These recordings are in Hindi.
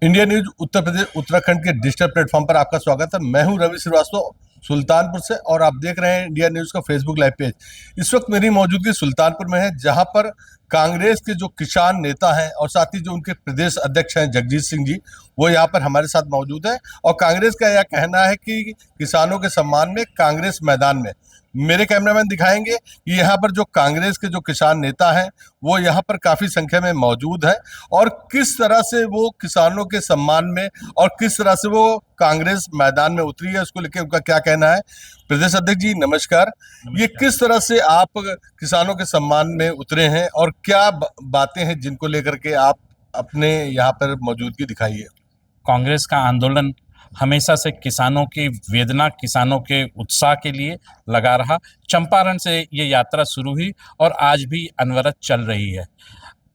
इंडिया न्यूज उत्तर प्रदेश उत्तराखंड के डिजिटल प्लेटफॉर्म पर आपका स्वागत है। मैं हूं रवि श्रीवास्तव सुल्तानपुर से और आप देख रहे हैं इंडिया न्यूज का फेसबुक लाइव पेज। इस वक्त मेरी मौजूदगी सुल्तानपुर में है, जहां पर कांग्रेस के जो किसान नेता हैं और साथ ही जो उनके प्रदेश अध्यक्ष हैं जगजीत सिंह जी, वो यहाँ पर हमारे साथ मौजूद है। और कांग्रेस का यह कहना है कि किसानों के सम्मान में कांग्रेस मैदान में। मेरे कैमरामैन दिखाएंगे कि यहाँ पर जो कांग्रेस के जो किसान नेता हैं वो यहाँ पर काफी संख्या में मौजूद है और किस तरह से वो किसानों के सम्मान में और किस तरह से वो कांग्रेस मैदान में उतरी है, उसको लेकर उनका क्या कहना है। प्रदेश अध्यक्ष जी नमस्कार। ये किस तरह से आप किसानों के सम्मान में उतरे हैं और क्या बातें हैं जिनको लेकर के आप अपने यहाँ पर मौजूदगी दिखाई है। कांग्रेस का आंदोलन हमेशा से किसानों की वेदना, किसानों के उत्साह के लिए लगा रहा। चंपारण से ये यात्रा शुरू हुई और आज भी अनवरत चल रही है।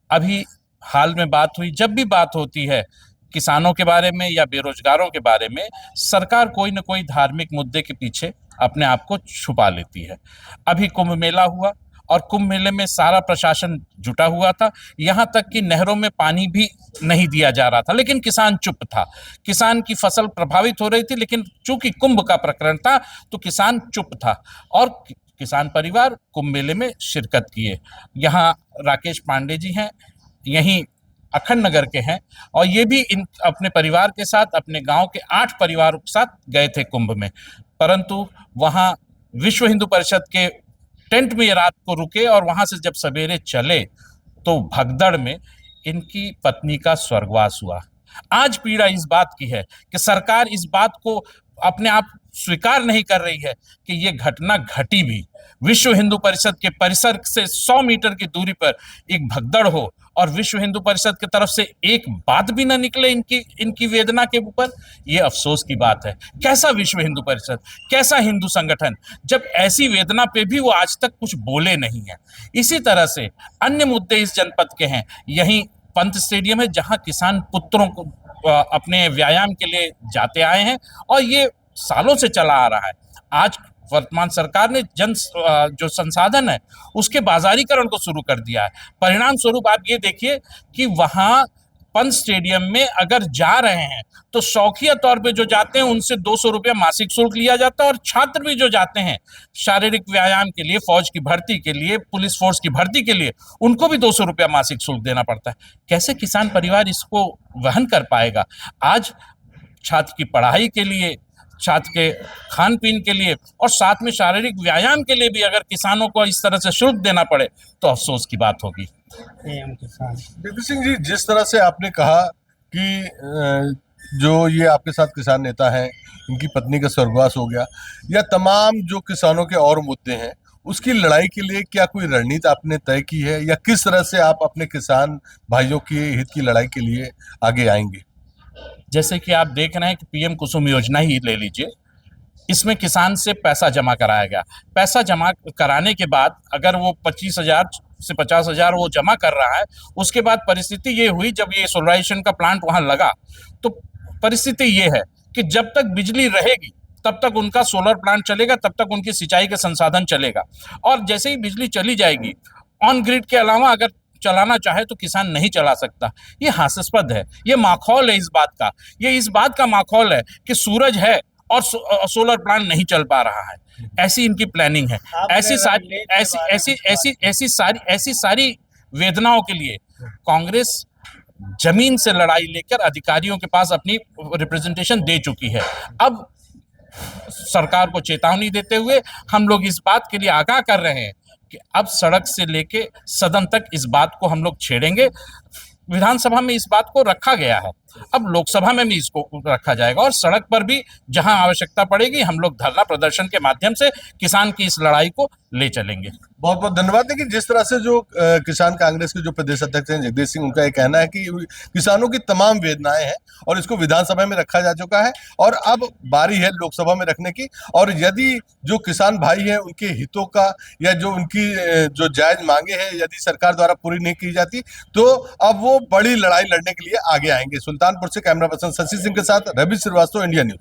अभी हाल में बात हुई, जब भी बात होती है किसानों के बारे में या बेरोजगारों के बारे में, सरकार कोई न कोई धार्मिक मुद्दे के पीछे अपने आप को छुपा लेती है। अभी कुंभ मेला हुआ और कुंभ मेले में सारा प्रशासन जुटा हुआ था, यहाँ तक कि नहरों में पानी भी नहीं दिया जा रहा था, लेकिन किसान चुप था। किसान की फसल प्रभावित हो रही थी, लेकिन चूंकि कुंभ का प्रकरण था तो किसान चुप था और किसान परिवार कुंभ मेले में शिरकत किए। यहाँ राकेश पांडे जी हैं, यहीं अखंड नगर के हैं और ये भी इन अपने परिवार के साथ, अपने गांव के 8 परिवारों के साथ गए थे कुंभ में, परंतु वहां विश्व हिंदू परिषद के टेंट में ये रात को रुके और वहां से जब सवेरे चले तो भगदड़ में इनकी पत्नी का स्वर्गवास हुआ। आज पीड़ा इस बात की है कि सरकार इस बात को अपने आप स्वीकार नहीं कर रही है कि ये घटना घटी भी। विश्व हिंदू परिषद के परिसर से 100 मीटर की दूरी पर एक भगदड़ हो और विश्व हिंदू परिषद की तरफ से एक बात भी ना निकले इनकी वेदना के ऊपर, ये अफसोस की बात है। कैसा विश्व हिंदू परिषद, कैसा हिंदू संगठन, जब ऐसी वेदना पे भी वो आज तक कुछ बोले नहीं है। इसी तरह से अन्य मुद्दे इस जनपद के हैं। यहीं पंत स्टेडियम है जहां किसान पुत्रों को अपने व्यायाम के लिए जाते आए हैं और ये सालों से चला आ रहा है। आज वर्तमान सरकार ने जो संसाधन है उसके बाजारीकरण को शुरू कर दिया है। परिणाम स्वरूप आप ये देखिए कि वहां पंत स्टेडियम में अगर जा रहे हैं तो शौकिया तौर पे जो जाते हैं उनसे 200 रुपया मासिक शुल्क लिया जाता है और छात्र भी जो जाते हैं शारीरिक व्यायाम के लिए, फौज की भर्ती के लिए, पुलिस फोर्स की भर्ती के लिए, उनको भी 200 रुपया मासिक शुल्क देना पड़ता है। कैसे किसान परिवार इसको वहन कर पाएगा? आज छात्र की पढ़ाई के लिए, छात्र के खान पीन के लिए और साथ में शारीरिक व्यायाम के लिए भी अगर किसानों को इस तरह से शुल्क देना पड़े तो अफसोस की बात होगी। जगदीश सिंह जी, जिस तरह से आपने कहा कि जो ये आपके साथ किसान नेता हैं, इनकी पत्नी का स्वर्गवास हो गया, या तमाम जो किसानों के और मुद्दे हैं, उसकी लड़ाई के लिए क्या कोई रणनीति आपने तय की है या किस तरह से आप अपने किसान भाइयों के हित की लड़ाई के लिए आगे आएंगे? जैसे कि आप देख रहे हैं कि पीएम कुसुम योजना ही ले लीजिए, इसमें किसान से पैसा जमा कराया गया। पैसा जमा कराने के बाद अगर वो 25,000 से 50,000 वो जमा कर रहा है, उसके बाद परिस्थिति ये हुई जब ये सोलराइजेशन का प्लांट वहां लगा तो परिस्थिति ये है कि जब तक बिजली रहेगी तब तक उनका सोलर प्लांट चलेगा, तब तक उनकी सिंचाई का संसाधन चलेगा। और जैसे ही बिजली चली जाएगी, ऑन ग्रिड के अलावा अगर चलाना चाहे तो किसान नहीं चला सकता। ये हास्यास्पद है, ये माखौल है इस बात का, ये इस बात का माखौल है कि सूरज है और सोलर प्लांट नहीं चल पा रहा है। ऐसी इनकी प्लानिंग है। ऐसी सारी वेदनाओं के लिए कांग्रेस जमीन से लड़ाई लेकर अधिकारियों के पास अपनी रिप्रेजेंटेशन दे चुकी है। अब सरकार को चेतावनी देते हुए हम लोग इस बात के लिए आगाह कर रहे हैं कि अब सड़क से लेके सदन तक इस बात को हम लोग छेड़ेंगे। विधानसभा में इस बात को रखा गया है, अब लोकसभा में भी इसको रखा जाएगा और सड़क पर भी जहां आवश्यकता पड़ेगी हम लोग धरना प्रदर्शन के माध्यम से किसान की इस लड़ाई को ले चलेंगे। बहुत बहुत धन्यवाद। देखिए, जिस तरह से जो किसान कांग्रेस के जो प्रदेश अध्यक्ष हैं जगदीश सिंह, उनका ये कहना है कि किसानों की तमाम वेदनाएं हैं और इसको विधानसभा में रखा जा चुका है और अब बारी है लोकसभा में रखने की। और यदि जो किसान भाई हैं उनके हितों का या जो उनकी जो जायज मांगे हैं यदि सरकार द्वारा पूरी नहीं की जाती तो अब वो बड़ी लड़ाई लड़ने के लिए आगे आएंगे। सुल्तानपुर से कैमरा पर्सन शशि सिंह के साथ रवि श्रीवास्तव, इंडिया न्यूज।